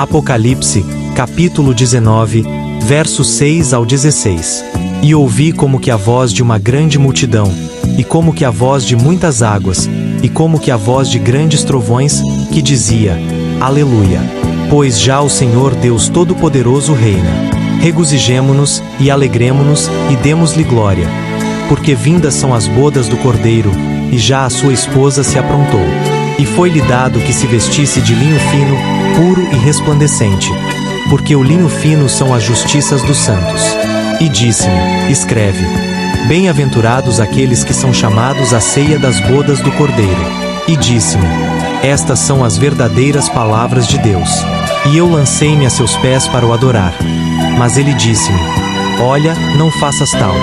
Apocalipse, capítulo 19, versos 6 ao 16. E ouvi como que a voz de uma grande multidão, e como que a voz de muitas águas, e como que a voz de grandes trovões, que dizia: Aleluia! Pois já o Senhor Deus Todo-Poderoso reina. Regozijemo-nos e alegremo-nos e demos-lhe glória. Porque vindas são as bodas do Cordeiro, e já a sua esposa se aprontou. E foi-lhe dado que se vestisse de linho fino, puro e resplandecente, porque o linho fino são as justiças dos santos. E disse-me: Escreve: Bem-aventurados aqueles que são chamados à ceia das bodas do Cordeiro. E disse-me: Estas são as verdadeiras palavras de Deus. E eu lancei-me a seus pés para o adorar. Mas ele disse-me: Olha, não faças tal.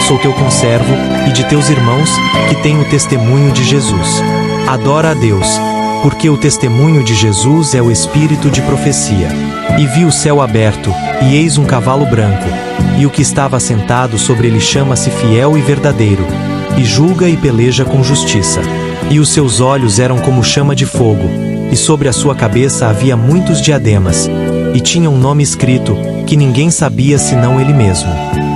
Sou teu conservo, e de teus irmãos, que têm o testemunho de Jesus. Adora a Deus, porque o testemunho de Jesus é o espírito de profecia. E vi o céu aberto, e eis um cavalo branco, e o que estava sentado sobre ele chama-se Fiel e Verdadeiro, e julga e peleja com justiça. E os seus olhos eram como chama de fogo, e sobre a sua cabeça havia muitos diademas, e tinha um nome escrito, que ninguém sabia senão ele mesmo.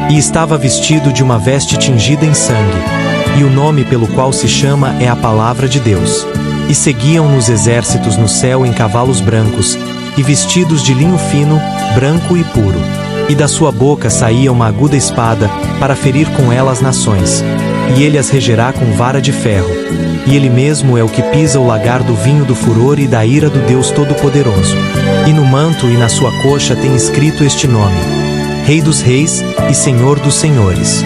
E estava vestido de uma veste tingida em sangue, e o nome pelo qual se chama é a Palavra de Deus. E seguiam-nos exércitos no céu em cavalos brancos, e vestidos de linho fino, branco e puro. E da sua boca saía uma aguda espada, para ferir com ela as nações. E ele as regerá com vara de ferro. E ele mesmo é o que pisa o lagar do vinho do furor e da ira do Deus Todo-Poderoso. E no manto e na sua coxa tem escrito este nome: Rei dos Reis e Senhor dos Senhores.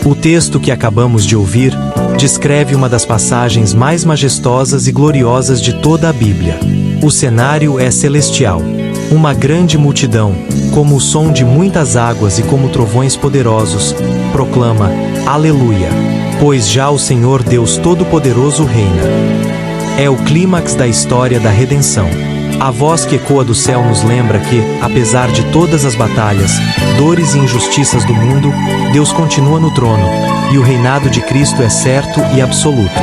O texto que acabamos de ouvir descreve uma das passagens mais majestosas e gloriosas de toda a Bíblia. O cenário é celestial. Uma grande multidão, como o som de muitas águas e como trovões poderosos, proclama: Aleluia! Pois já o Senhor Deus Todo-Poderoso reina. É o clímax da história da redenção. A voz que ecoa do céu nos lembra que, apesar de todas as batalhas, dores e injustiças do mundo, Deus continua no trono, e o reinado de Cristo é certo e absoluto.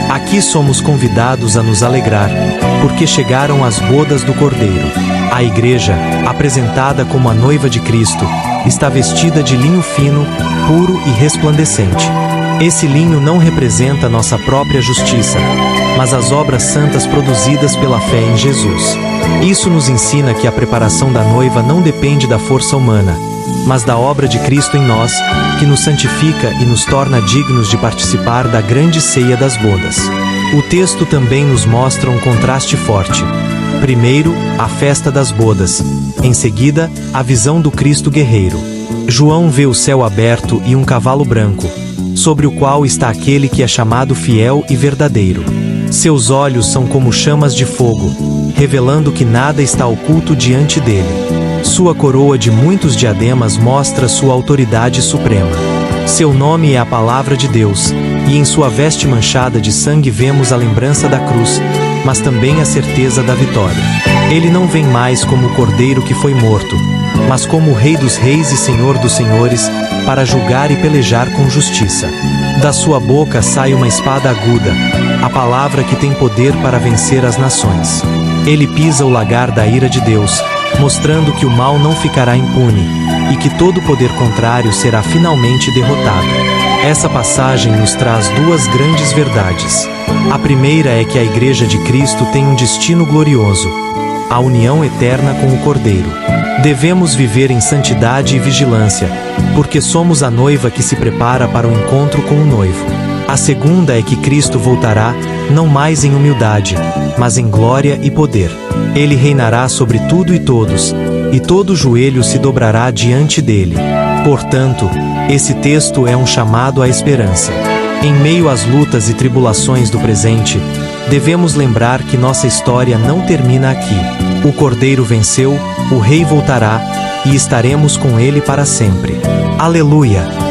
Aqui somos convidados a nos alegrar, porque chegaram as bodas do Cordeiro. A igreja, apresentada como a noiva de Cristo, está vestida de linho fino, puro e resplandecente. Esse linho não representa nossa própria justiça, mas as obras santas produzidas pela fé em Jesus. Isso nos ensina que a preparação da noiva não depende da força humana, mas da obra de Cristo em nós, que nos santifica e nos torna dignos de participar da grande ceia das bodas. O texto também nos mostra um contraste forte. Primeiro, a festa das bodas. Em seguida, a visão do Cristo guerreiro. João vê o céu aberto e um cavalo branco, sobre o qual está aquele que é chamado Fiel e Verdadeiro. Seus olhos são como chamas de fogo, revelando que nada está oculto diante dele. Sua coroa de muitos diademas mostra sua autoridade suprema. Seu nome é a Palavra de Deus, e em sua veste manchada de sangue vemos a lembrança da cruz, mas também a certeza da vitória. Ele não vem mais como o Cordeiro que foi morto, mas como o Rei dos Reis e Senhor dos Senhores, para julgar e pelejar com justiça. Da sua boca sai uma espada aguda, a palavra que tem poder para vencer as nações. Ele pisa o lagar da ira de Deus, mostrando que o mal não ficará impune, e que todo poder contrário será finalmente derrotado. Essa passagem nos traz duas grandes verdades. A primeira é que a Igreja de Cristo tem um destino glorioso: a união eterna com o Cordeiro. Devemos viver em santidade e vigilância, porque somos a noiva que se prepara para o encontro com o noivo. A segunda é que Cristo voltará, não mais em humildade, mas em glória e poder. Ele reinará sobre tudo e todos, e todo joelho se dobrará diante dele. Portanto, esse texto é um chamado à esperança. Em meio às lutas e tribulações do presente, devemos lembrar que nossa história não termina aqui. O Cordeiro venceu, o Rei voltará, e estaremos com ele para sempre. Aleluia!